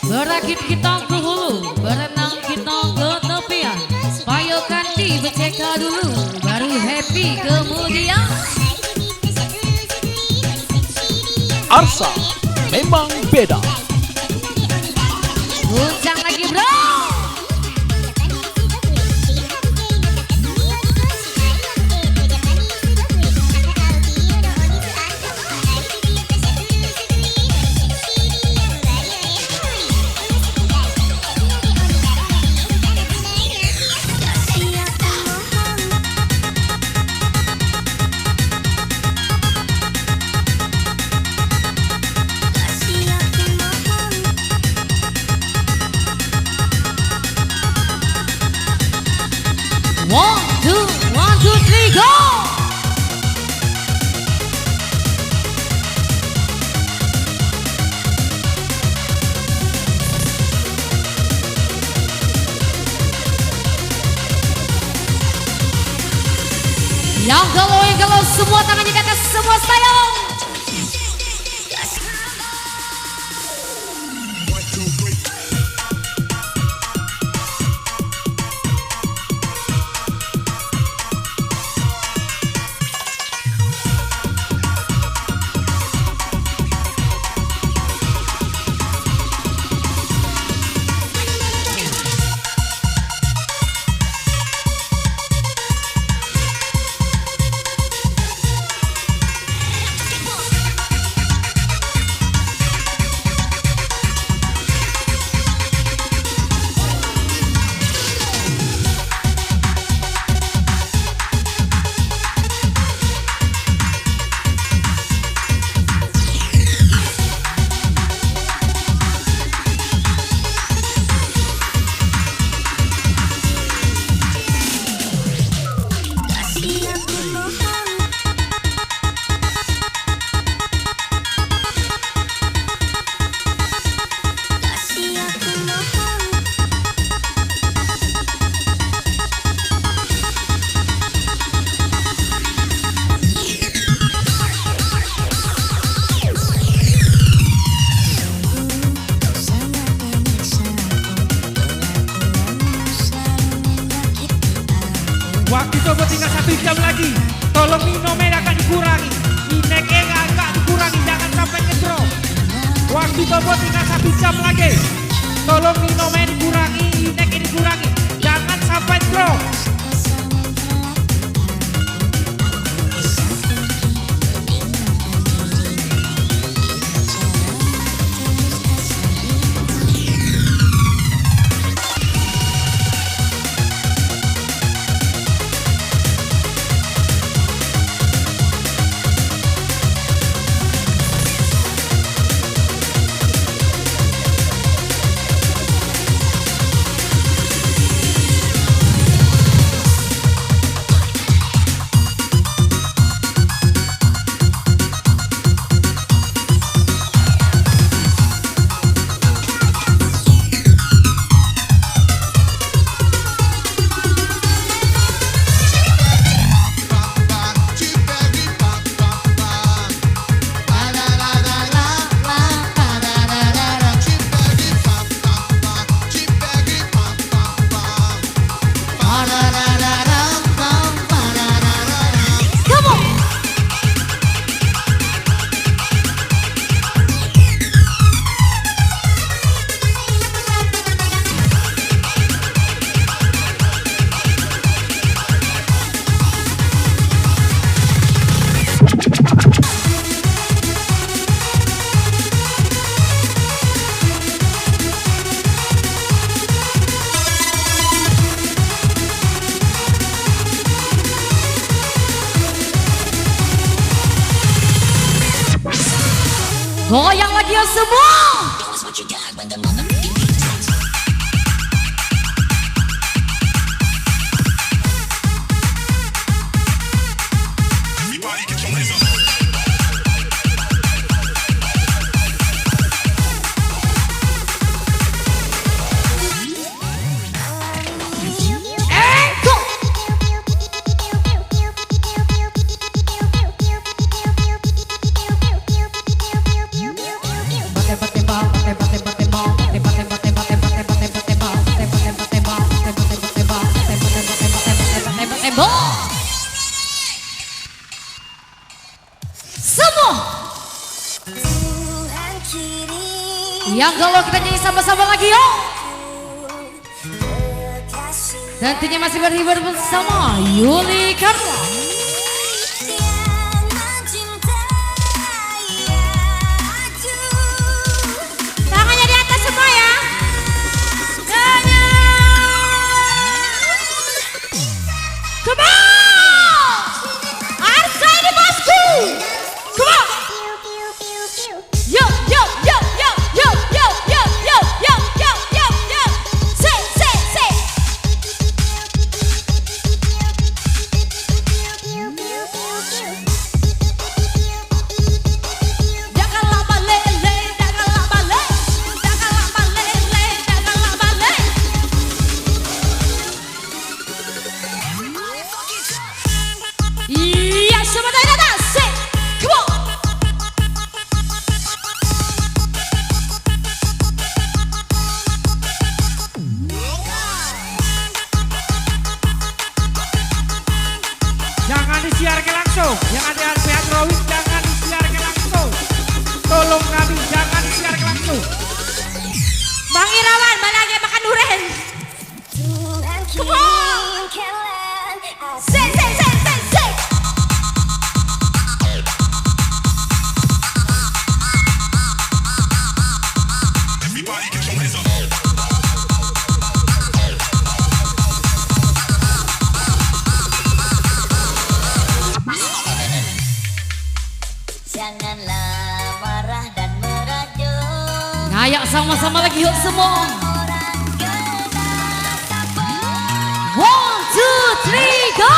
Berakit kita ke hulu, berenang kita ke tepian. Payo kanti beceka dulu, baru happy kemudian. Arsa memang beda. Puncang lagi bro. One, two, three, go! Yang galau semua tangannya ke atas, semua sayang. Waktu coba tinggal 1 jam lagi. Tolong minum agak dikurangi. Ineknya agak dikurangi, jangan sampai ngedrop. Waktu coba tinggal 1 jam lagi. Tolong minumnya dikurangi, ineknya dikurangi, jangan sampai drop. Goyang lagi ya semua. Yang kalau kita nyanyi sama-sama lagi yuk. Tentunya masih berhibur bersama Yuli Karla. Tangannya di atas semua ya. Come on! Arsa ini bosku. Come on! Yo yo yo yo yo yo yo yo yo yo yo yo. Say say say. Jangan lama lele, jangan lama le, jangan lama lele, jangan lama le. Iya, sebentar atas. Say, come on. Jangan disiarkan langsung. Yang ada pihak Rawit jangan disiarkan langsung. Tolong kami jangan disiarkan langsung. Bang Irawan, mana lagi makan durian? Come on. Say, say, say, say, say. Janganlah marah dan merajuk. Ngayak sama-sama lagi yuk semua. Orang kena sabar. 1, 2, 3, go!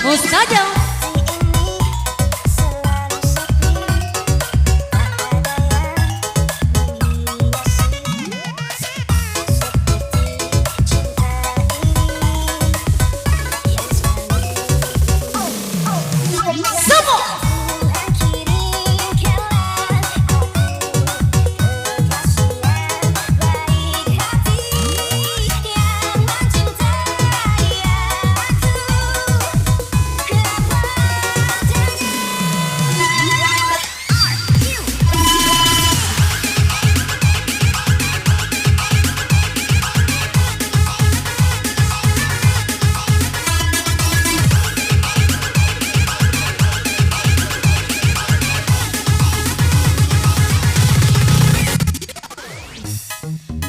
Ustazah.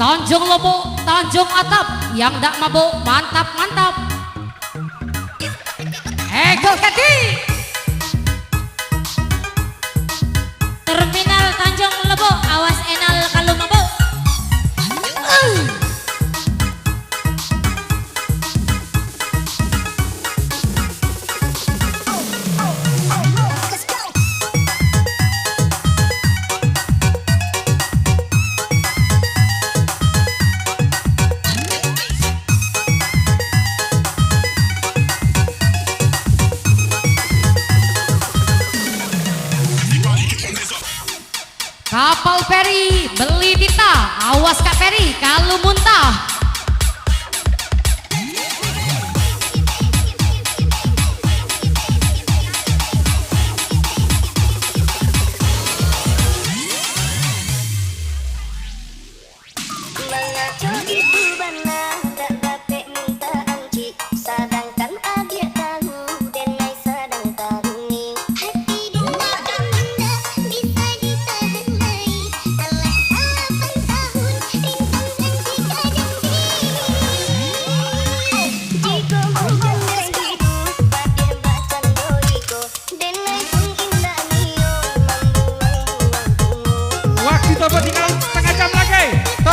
Tanjung Lobo, Tanjung Atap, yang dak mabuk, mantap, mantap. Ego Kati. Terminal Tanjung Lobo, awas enal kalau mabuk.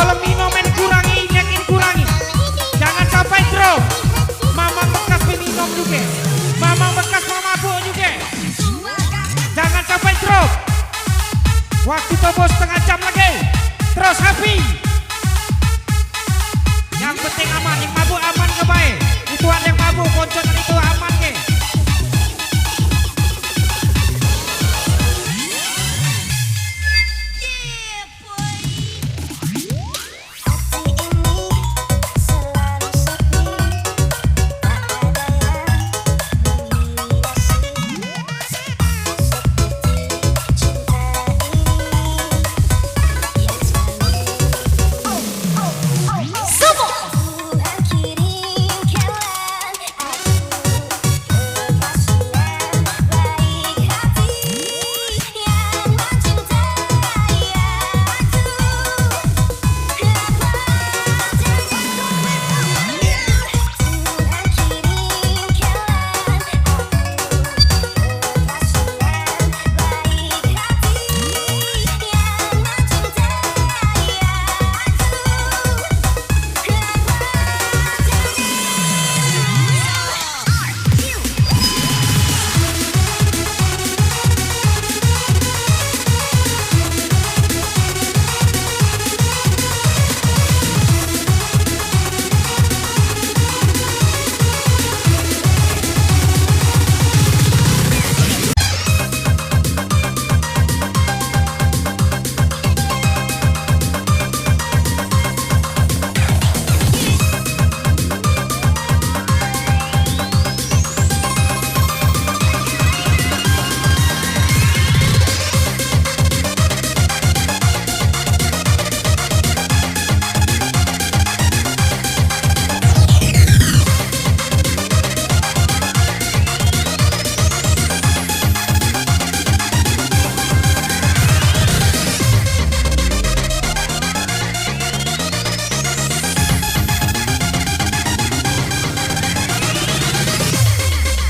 Tolong Nino men kurangi, Inekin kurangi. Jangan sampai drop. Mamang bekas minum juga. Mamang bekas mabuk juga. Jangan sampai drop. Waktu tobo setengah jam lagi. Terus happy. Yang penting aman, yang mabuk aman ke baik. Itu ada yang mabuk, konconan itu aman ke.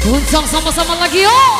Guncang sama-sama lagi yuk.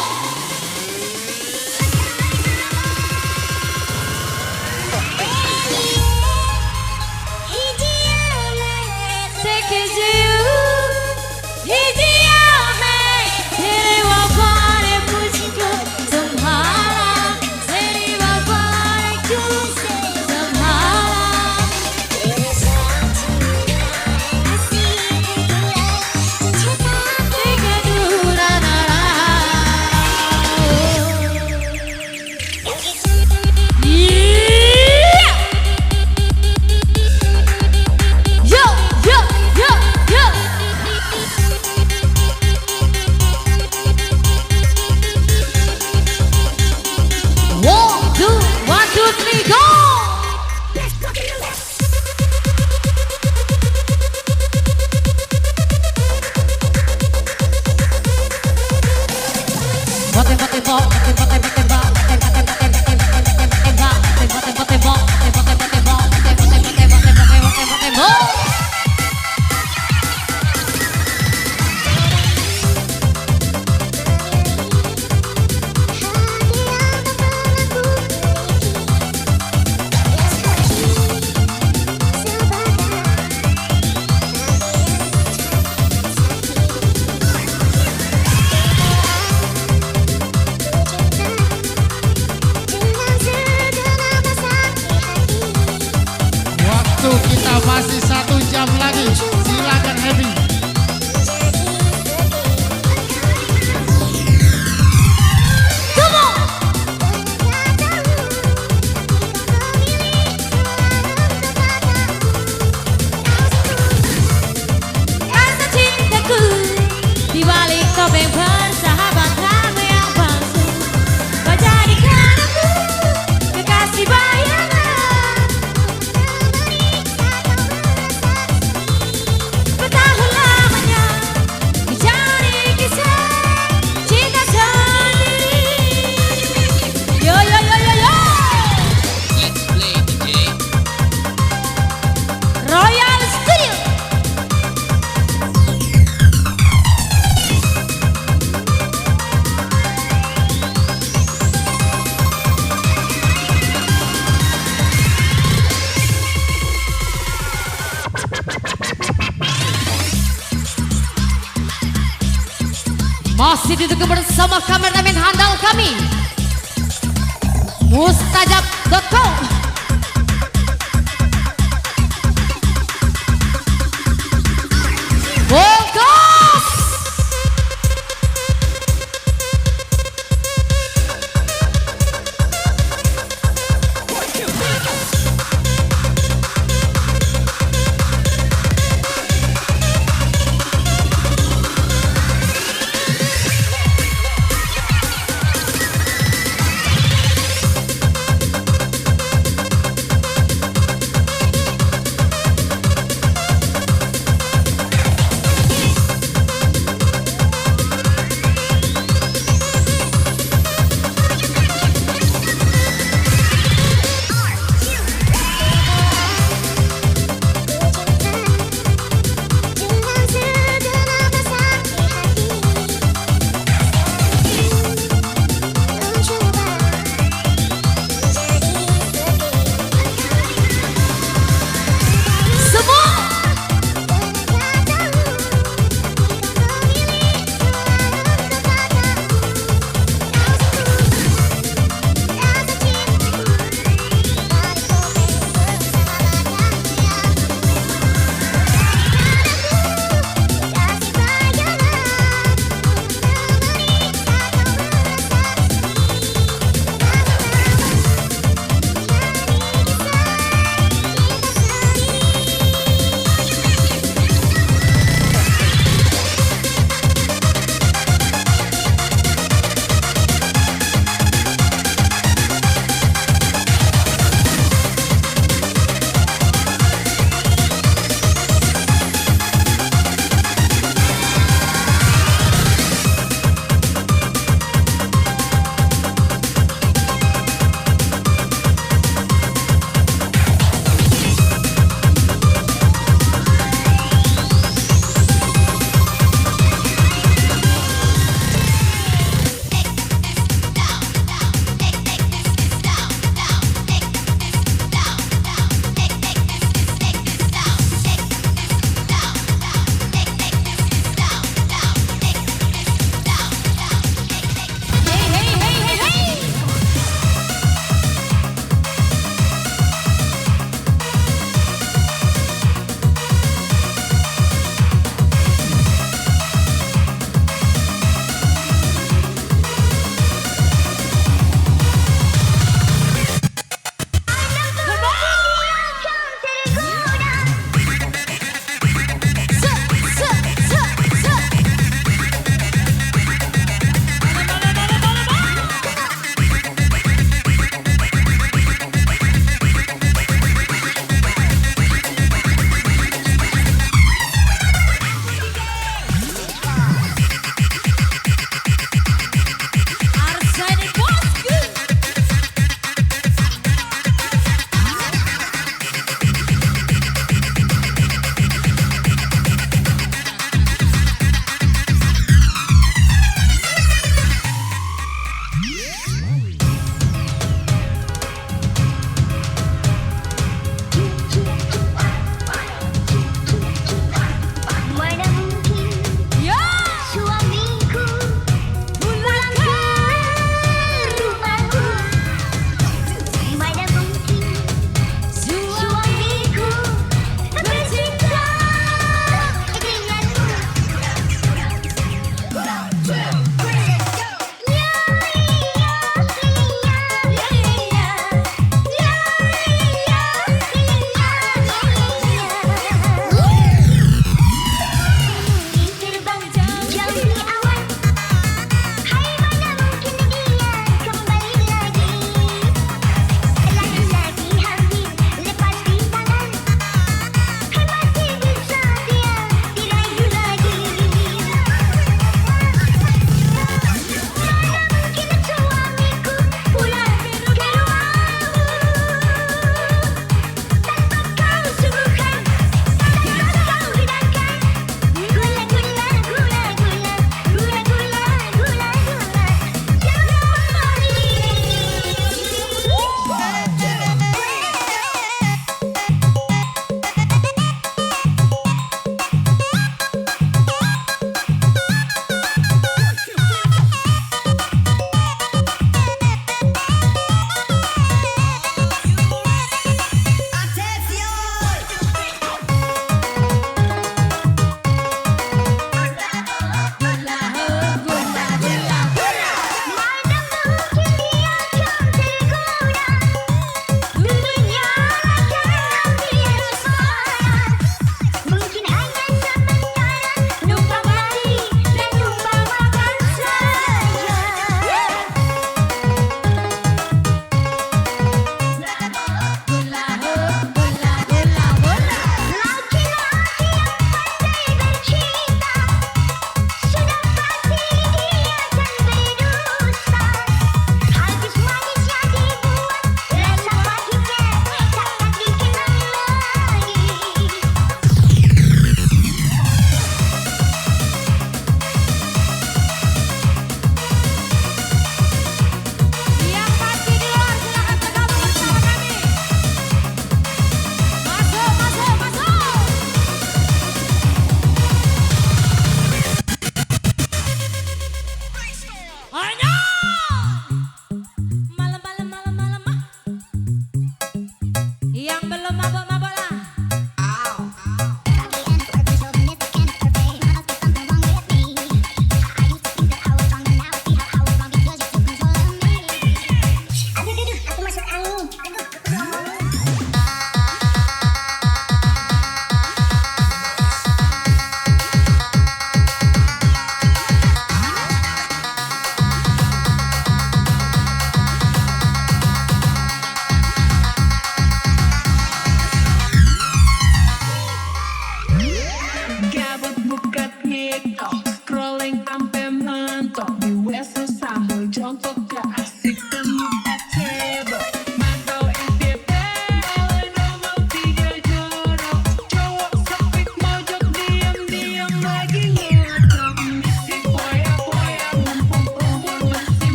Kita masih 1 jam lagi, silakan happy. Rasa cintaku di balik topeng persahabat kamu yang palsu, kau jadikan aku kekasih bayangan. Bertahanlah Masih didukung bersama kameramen handal kami mustajab.com. Fokus.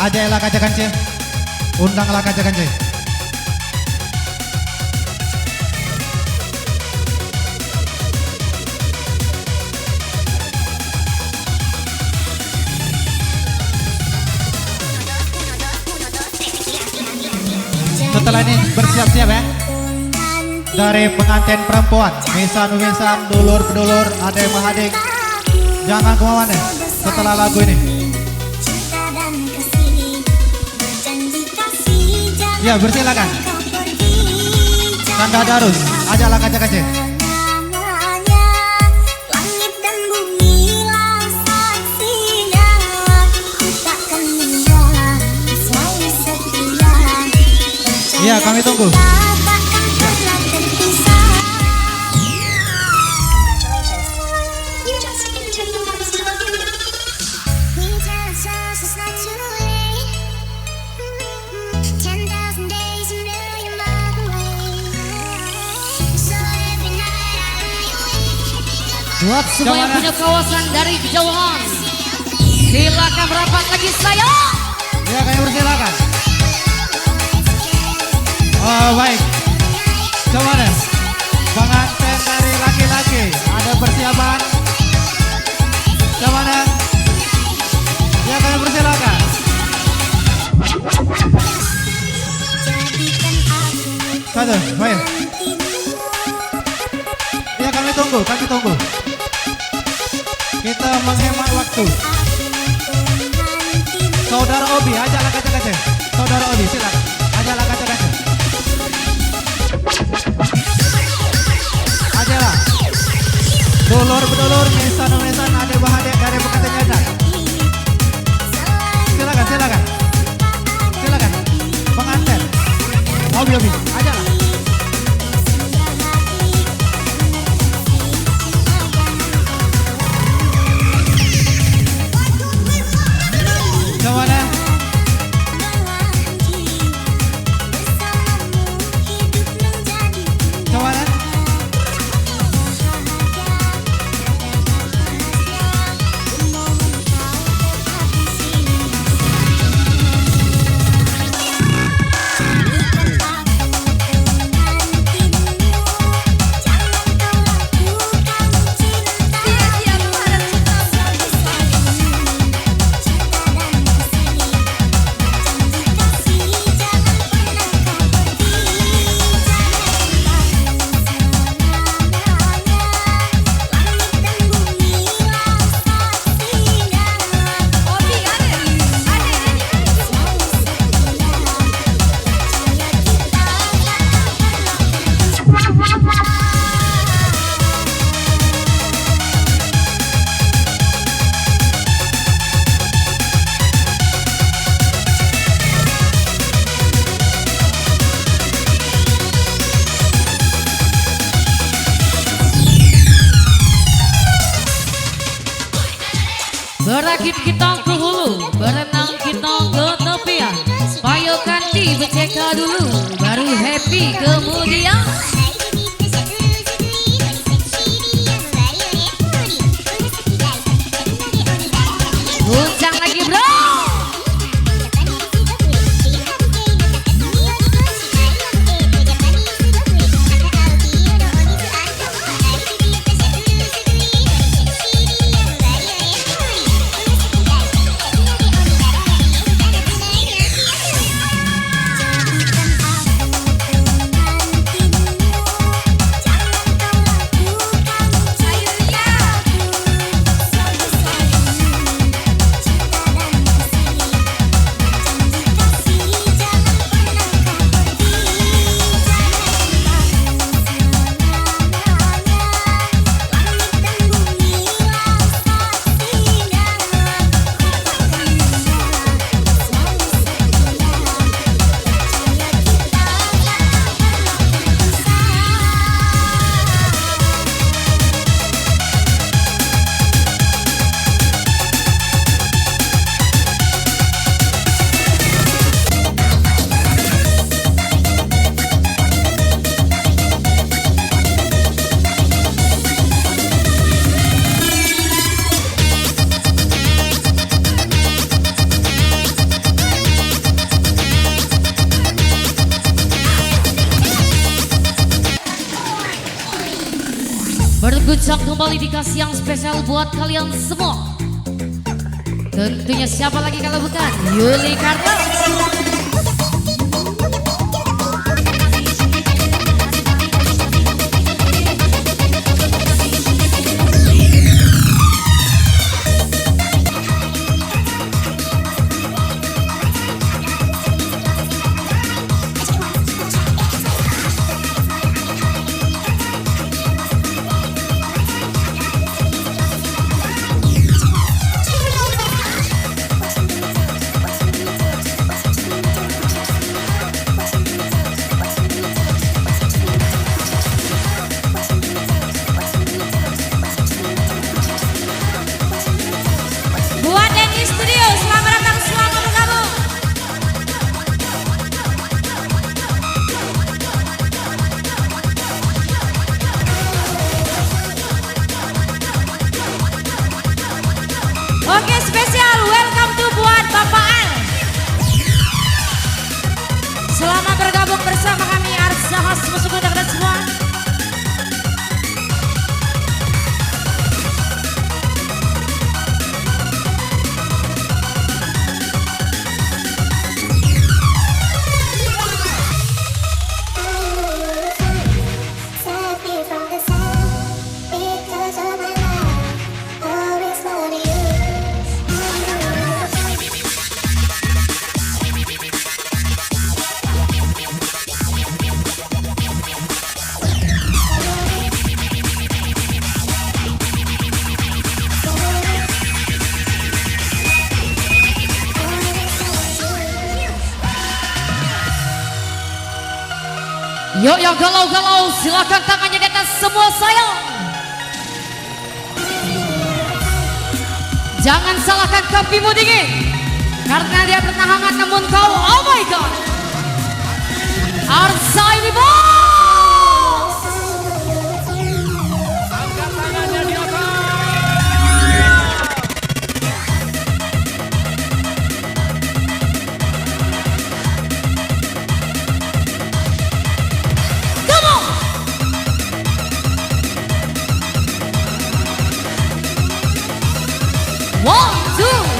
Ajaklah kaca kance. Undanglah kaca kance. Setelah ini bersiap-siap ya. Dari pengantin perempuan, misan-misan, dulur-dulur, adek mahadik. Jangan kemana-mana setelah lagu ini. Ya, bersilakan. Tanda Darus, ajaklah kaca-kaca. Ya, kami tunggu. Buat semua yang punya kawasan dari kejauhan, silakan merapat lagi saya. Ya, kami bersilakan. Oh, baik. Coba deh. Pengantin dari laki-laki, ada persiapan. Coba deh. Ya, kami bersilakan. Satu, baik. Ya, kami tunggu, Kita menghemat waktu. Saudara Obi, ajaklah kaca-kaca. Saudara Obi, silakan. Ajaklah kaca-kaca. Ajaklah. Dulur-dulur, misan-misan, adek bahadek dari pengantin janda. Silakan. Silakan. Pengantin. Obi, ajaklah. Coba deh. Coba deh. Berakit kita ke hulu, berenang kita ke tepian. Payo kanti beceka dulu, baru happy kemudian. Guncang lagi bro. Ujang kembali dikasih yang spesial buat kalian semua. Tentunya siapa lagi kalau bukan Yuli Karto. Oke, spesial welcome to buat Bapak Al. Selamat bergabung bersama kami Arsa Host Musik Udah dan semua. Yuk yang galau-galau silakan tangannya di atas semua sayang. Jangan salahkan kopimu dingin karena dia pernah hangat namun kau oh my god. Arsa ini bos. Angkat tangannya di atas.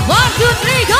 One, two, three, go!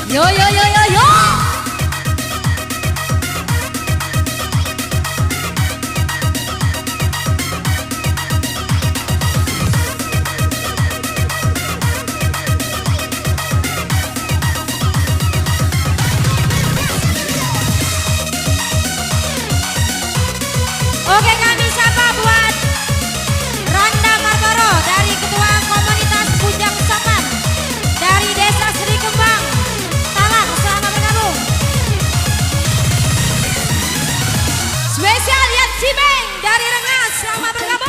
Yo yo yo yo yo. Oke, kami sapa buat Randa Margoro dari Ketua Komunitas Bujang Saman dari Desa Sri Kembang. Selamat bergabung. Spesial Yan Cimeng dari Rengas, selamat bergabung.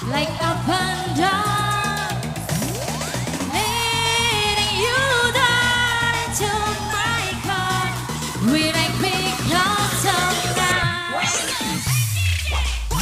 Like up and down, leading you down into my car. When I pick up some guys.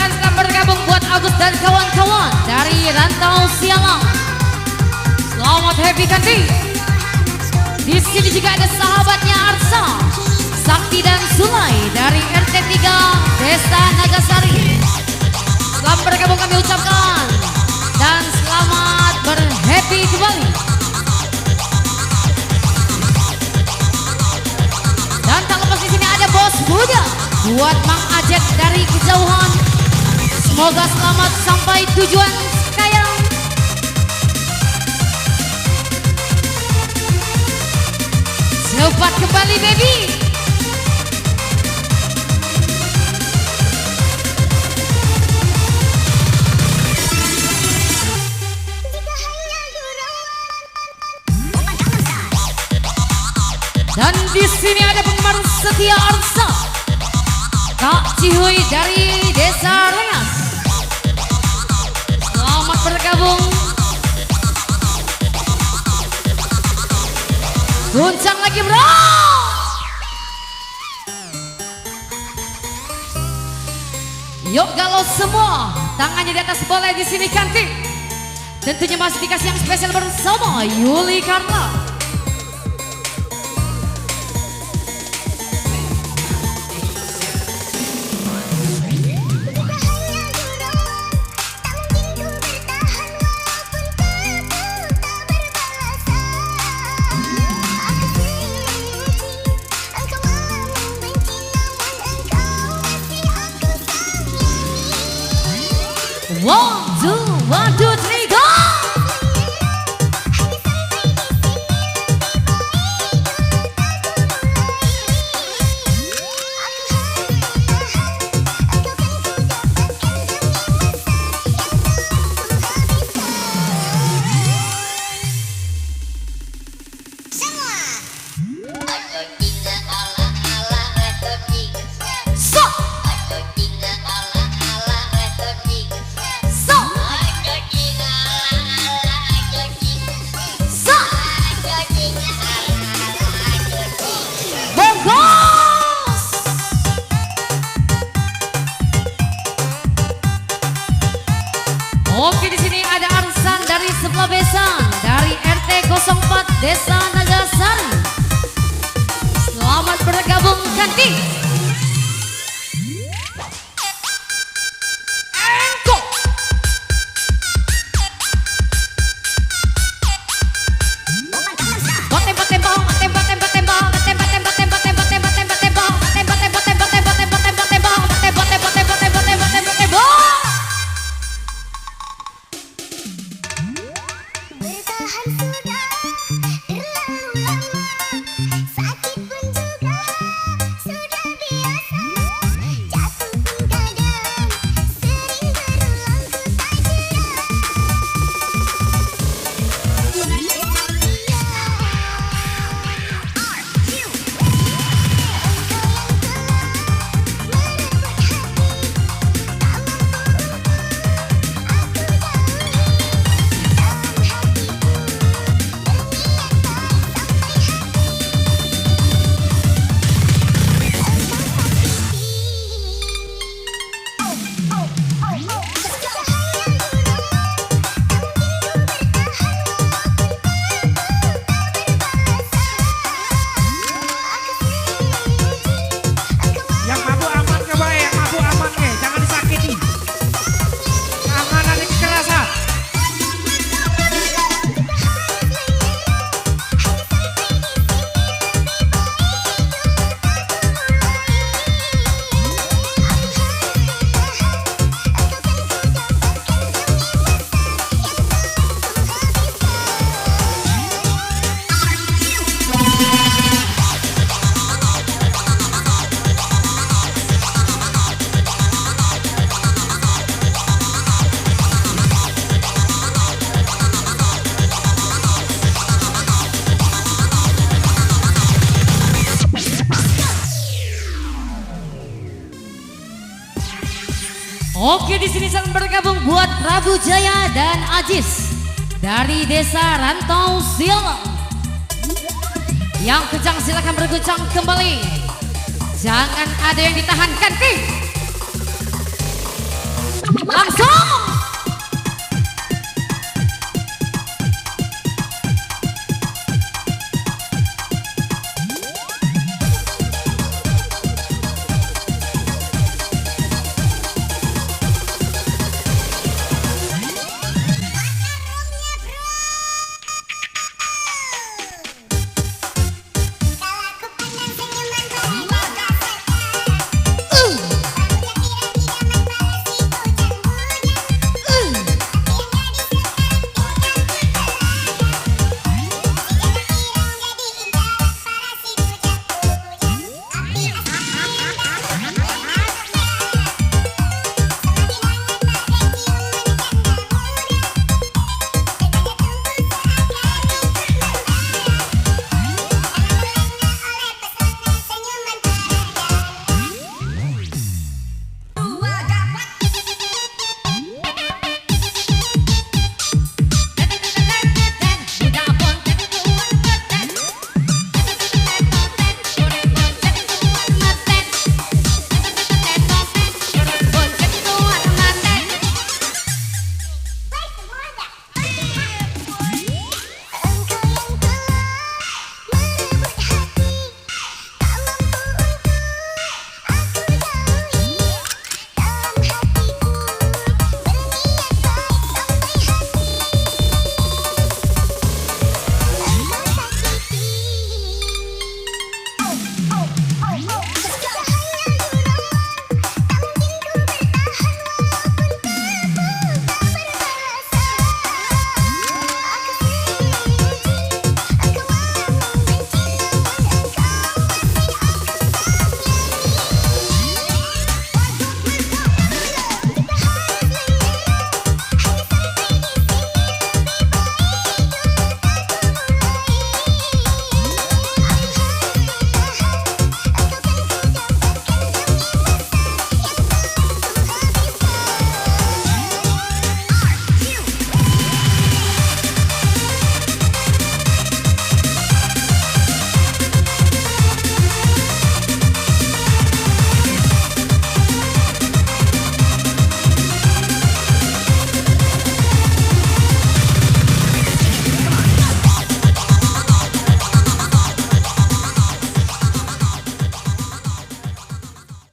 ucapkan selamat bergabung buat Agus dan kawan-kawan dari Rantau Sialang. Selamat happy kanti. Di sini juga ada sahabatnya Arsa, Sakti dan Sulai dari RT 3 Desa Nagasari. Selamat bergabung kami ucapkan dan selamat berhappy kembali. Dan tak lepas di sini ada bos muda buat Mang Ajek dari kejauhan. Semoga selamat sampai tujuan sekalian. Cepat kembali baby. Dan di sini ada penggemar setia Arsa, Kak Cihuy dari Desa Rengas. Selamat bergabung. Goncang lagi bro. Yuk galau semua, tangannya di atas boleh di sini cantik. Tentunya masih dikasih yang spesial bersama Yuli Karla. One, two, three, go! Oke, di sini ada Arsan dari sebelah Besan dari RT 04 Desa Nagasari. Selamat bergabung cantik. Engko. Oke, di sini saling bergabung buat Prabu Jaya dan Ajis dari Desa Rantau Sialang. Yang kejang silakan berguncang kembali. Jangan ada yang ditahan, kanti.